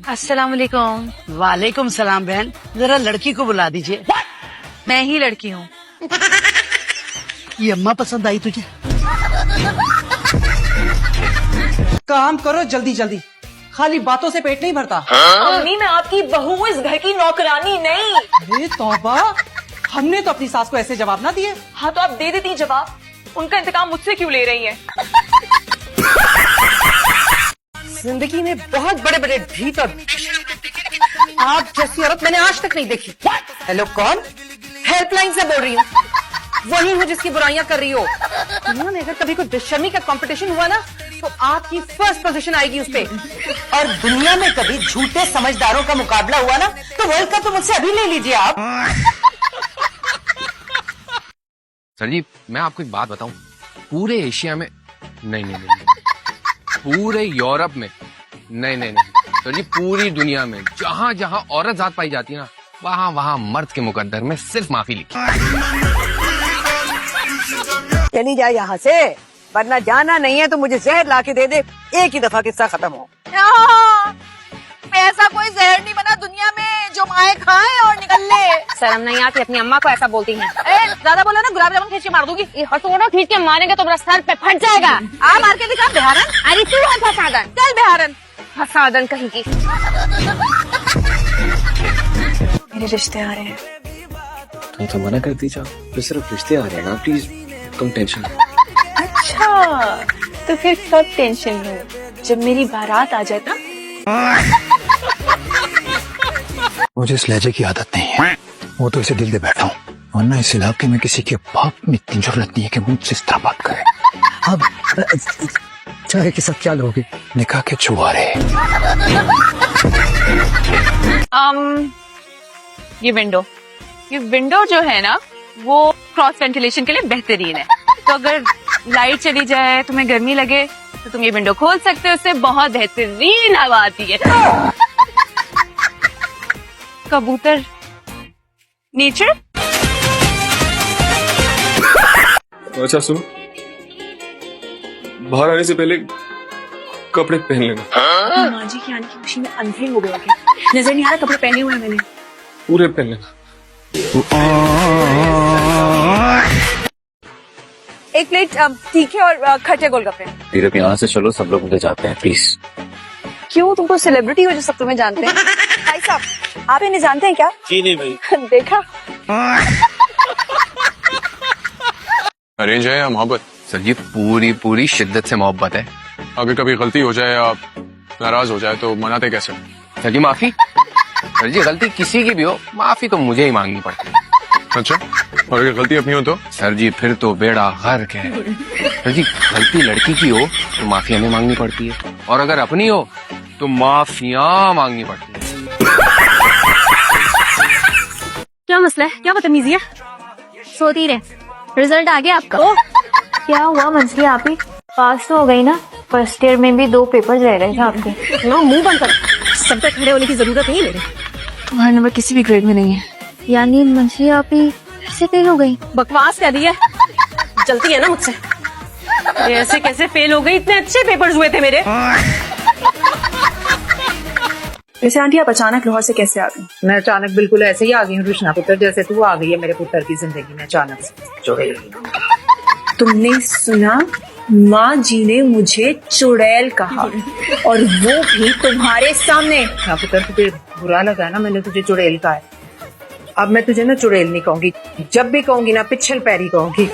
अस्सलाम वालेकुम। वालेकुम सलाम बहन, जरा लड़की को बुला दीजिए। मैं ही लड़की हूँ। ये अम्मा पसंद आई तुझे? काम करो जल्दी जल्दी, खाली बातों से पेट नहीं भरता। अम्मी मैं आपकी बहू हूँ, इस घर की नौकरानी नहीं। अरे तौबा, हमने तो अपनी सास को ऐसे जवाब ना दिए। हाँ तो आप दे देती जवाब, उनका इंतकाम मुझसे क्यों ले रही हैं? जिंदगी में बहुत बड़े बड़े ढीठ और आप जैसी औरत मैंने आज तक नहीं देखी। हेलो कौन? हेल्पलाइन से बोल रही हूँ। वही हूँ जिसकी बुराइयां कर रही हो। दुनिया में अगर कभी कोई बेशर्मी का कंपटीशन हुआ ना तो आपकी फर्स्ट पोजीशन आएगी उस पे। और दुनिया में कभी झूठे समझदारों का मुकाबला हुआ ना तो वर्ल्ड कप तो मुझसे अभी ले लीजिए आप। सर जी मैं आपको एक बात बताऊं, पूरे एशिया में नहीं, पूरे यूरोप में नहीं, सर जी पूरी दुनिया में जहाँ जहाँ औरत जात पाई जाती है ना, वहाँ वहाँ मर्द के मुकद्दर में सिर्फ माफी लिखी। चली जाए यहाँ से, वरना जाना नहीं है तो मुझे जहर ला के दे दे, एक ही दफा किस्सा खत्म हो। ऐसा कोई जहर नहीं बना दुनिया में जो माए खाए और निकल ले। शर्म नहीं आती अपनी अम्मा को ऐसा बोलती हैं। ज्यादा बोला ना गुलाब जामुन खींच के मार दूंगी। ये हथौड़ा खींच के मारेंगे तो मेरा सर पे फट जाएगा। आ मार के दिखा बिहारन। अरे तू है फसादन, चल बिहारन फसादन कहीं की। मेरे रिश्ते आ रहे हैं। तुम तो मना कर दीजिए, तो सिर्फ रिश्ते आ रहे हैं ना, प्लीज तुम टेंशन। अच्छा तो फिर कब टेंशन लो, जब मेरी बारात आ जाए ना। मुझे इस लहजे की आदत नहीं है, वो तो इसे दिल दे बैठा हूँ, वरना इस इलाके में किसी के बाप में इतनी जरूरत नहीं है कि मुझसे इस तरह बात करे। अब चाय के साथ क्या लोगे? निकाह के छुआरे। ये विंडो जो है ना वो क्रॉस वेंटिलेशन के लिए बेहतरीन है। तो अगर लाइट चली जाए, तुम्हें गर्मी लगे तो तुम ये विंडो खोल सकते हो, उससे बहुत बेहतरीन हवा आती है। कबूतर नेचर। अच्छा सुनो, बाहर आने से पहले कपड़े पहन लेना। माँ जी के आने की खुशी में अंधे हो गए। नजर नहीं आ रहा कपड़े पहने हुए हैं मैंने। पूरे पहन लेना। एक प्लेट तीखे और खट्टे गोलगप्पे। धीरे यहाँ से चलो, सब लोग मुझे जाते हैं प्लीज। क्यों, तुमको सेलिब्रिटी हो जो सब तुम्हें जानते हैं? भाई साहब आप इन्हें जानते हैं क्या? जी नहीं भाई। देखा अरेंज है या मोहब्बत? सर जी पूरी शिद्दत से मोहब्बत है। अगर कभी गलती हो जाए या नाराज हो जाए तो मनाते कैसे? सर जी माफी। सर जी गलती किसी की भी हो, माफी तो मुझे ही मांगनी पड़ती है। अच्छा, और अगर गलती अपनी हो तो? सर जी फिर तो बेड़ा गर्क है। सर जी गलती लड़की की हो तो माफी हमें मांगनी पड़ती है, और अगर अपनी हो तो माफियां मांगनी पड़ती है। क्या मसला है, क्या बदतमीजी है? सोती रहे, रिजल्ट आ गया आपका। क्या हुआ मंजली, आप ही पास तो हो गई ना? फर्स्ट ईयर में भी 2 पेपर रह रहे थे आपके। ना मुंह बंद कर, सब तक खड़े होने की जरूरत नहीं मेरे। तुम्हारा नंबर किसी भी ग्रेड में नहीं है। यानी मंजली आप ही ऐसे फेल हो गई? बकवास कर रही है, जलती है ना मुझसे। ये ऐसे कैसे फेल हो गई, इतने अच्छे पेपर्स हुए थे मेरे। वैसे आंटी आप अचानक लाहौर से कैसे आ गई? मैं अचानक बिल्कुल ऐसे ही आ गई हूँ कृष्णा पुत्र, जैसे तू आ गई है मेरे पुत्र की जिंदगी में अचानक से। तुमने सुना, माँ जी ने मुझे चुड़ैल कहा, और वो भी तुम्हारे सामने। हाँ पुत्र, तुझे बुरा लगा ना मैंने तुझे चुड़ैल कहा है। अब मैं तुझे ना चुड़ैल नहीं कहूंगी, जब भी कहूंगी ना पिछल पैरी कहूंगी।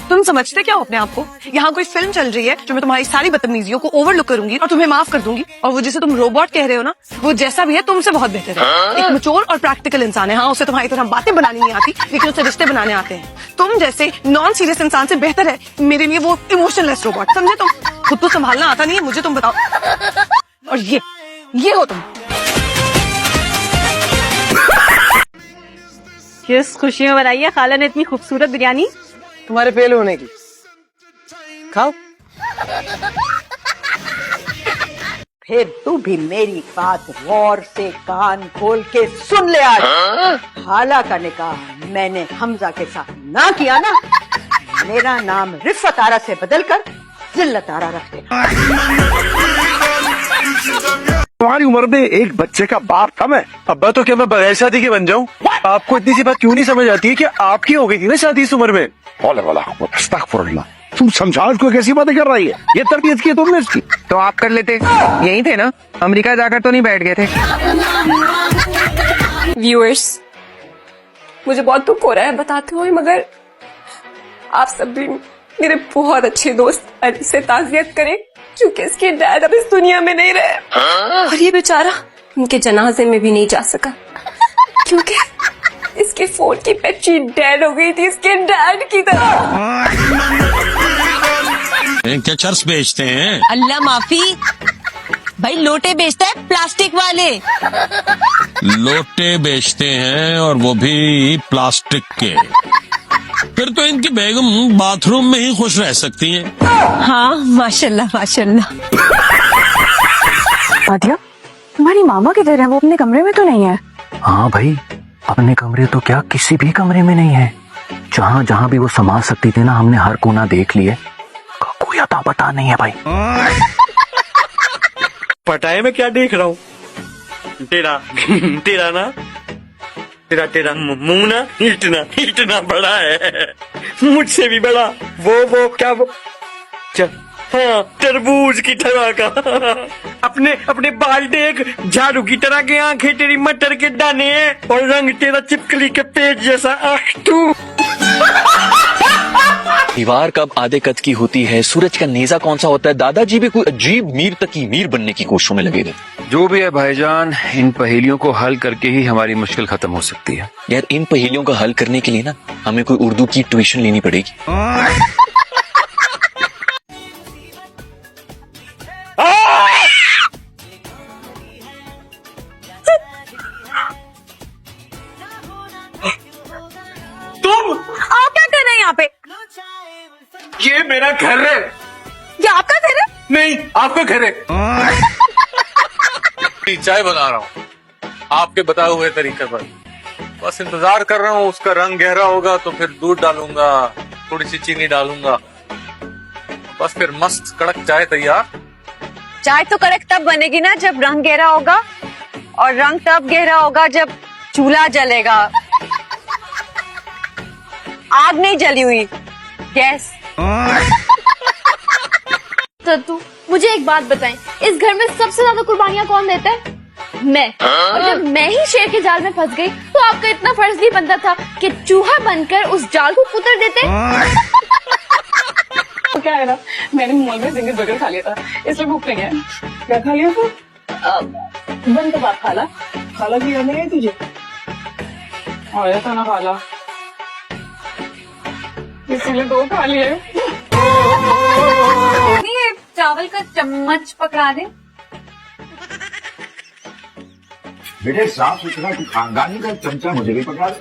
तुम समझते क्या हो अपने आप को? यहाँ कोई फिल्म चल रही है जो मैं तुम्हारी सारी बदतमीजियों को ओवरलुक करूंगी और तुम्हें माफ कर दूंगी, और वो जिसे तुम रोबोट कह रहे हो ना, वो जैसा भी है तुमसे बहुत बेहतर है। एक मैच्योर और प्रैक्टिकल इंसान है। हाँ, उसे तुम्हारी तरह बातें बनानी नहीं आती, लेकिन उसे रिश्ते बनाने आते हैं। तुम जैसे नॉन सीरियस इंसान से बेहतर है मेरे लिए वो इमोशनलेस रोबोट। समझे तुम? खुद तो संभालना आता नहीं है मुझे, तुम बताओ। और ये हो तुम। किस खुशी में बनाई है खाला ने इतनी खूबसूरत बिरयानी? तुम्हारे फेल होने की। खाओ। फिर तू भी मेरी बात गौर से कान खोल के सुन ले। आज खाला का निकाह मैंने हमजा के साथ ना किया ना, मेरा नाम रिफ़त आरा से बदलकर जिल्लत आरा रख देना। तुम्हारी उम्र में एक बच्चे का बाप था मैं। अब्बा तो क्या मैं बगैर शादी के बन जाऊं? आपको इतनी सी बात क्यों नहीं समझ आती है कि आपकी हो गई थी ना शादी इस उम्र में? अस्तगफुरुल्लाह, तुम समझा उसको कैसी बातें कर रही है? ये तरबियत की है तुमने इसकी? तो आप कर लेते, यही थे ना, अमेरिका जाकर तो नहीं बैठ गए थे। व्यूअर्स, मुझे बहुत दुख हो रहा है बताते हुए, मगर आप सब भी मेरे बहुत अच्छे दोस्त अली से ताज़ियत करें, क्योंकि इसके डैड अब इस दुनिया में नहीं रहे और ये बेचारा उनके जनाजे में भी नहीं जा सका, क्योंकि इसके फोन की बैटरी डेड हो गई थी इसके डैड की तरह। क्या चर्च बेचते हैं? अल्लाह माफी, भाई लोटे बेचता है प्लास्टिक वाले। लोटे बेचते हैं और वो भी प्लास्टिक के। फिर तो इनकी बेगम बाथरूम में ही खुश रह सकती हैं। हाँ माशाल्लाह माशाल्लाह। आदिया, तुम्हारी मामा किधर है? वो अपने कमरे में तो नहीं है? हाँ भाई, अपने कमरे तो क्या किसी भी कमरे में नहीं है। जहाँ जहाँ भी वो समा सकती थी ना, हमने हर कोना देख लिए, कोई अता पता नहीं है भाई। पटाए में क्या देख रहा हूँ? तेरा तेरा ना तेरा मुंह ना इतना बड़ा है, मुझसे भी बड़ा। वो क्या वो हाँ, तरबूज की तरह का। अपने बाल देख, झाड़ू की तरह के आंखें तेरी मटर के दाने हैं, और रंग तेरा चिपकली के पेट जैसा। आह तू दीवार कब आधे कद की होती है, सूरज का नेजा कौन सा होता है, दादाजी भी कोई अजीब मीर तकी मीर बनने की कोशिशों में लगे रहते। जो भी है भाईजान, इन पहेलियों को हल करके ही हमारी मुश्किल खत्म हो सकती है। यार, इन पहेलियों का हल करने के लिए ना हमें कोई उर्दू की ट्यूशन लेनी पड़ेगी। आप क्या कर रहे हैं यहाँ पे? ये मेरा घर है। ये आपका घर है? नहीं, आपका घर है। चाय बना रहा हूँ आपके बताए हुए तरीके पर, बस इंतजार कर रहा हूँ। उसका रंग गहरा होगा तो फिर दूध डालूंगा, थोड़ी सी चीनी डालूंगा, बस फिर मस्त कड़क चाय तैयार। चाय तो कड़क तब बनेगी ना जब रंग गहरा होगा, और रंग तब गहरा होगा जब चूल्हा जलेगा। आग नहीं जली हुई, गैस। तू मुझे एक बात बताएं, इस घर में सबसे ज्यादा कुर्बानियां कौन देता है? मैं। और जब मैं ही शेर के जाल में फंस गई तो आपका इतना फर्ज नहीं बनता था कि चूहा बनकर उस जाल को कुतर देते? तो क्या है ना, मैंने मॉल में जिंगर बर्गर खा लिया था, इसलिए भूख नहीं है। क्या खा लिया था? बन कबाब खाला। खाला की याद नहीं है तुझे? आया था ना खाला, इसीलिए दो खा लिए। चावल का चम्मच पकड़ा दे। बेटे साफ सुथरा खानदानी का चमचा मुझे भी पकड़ा दे।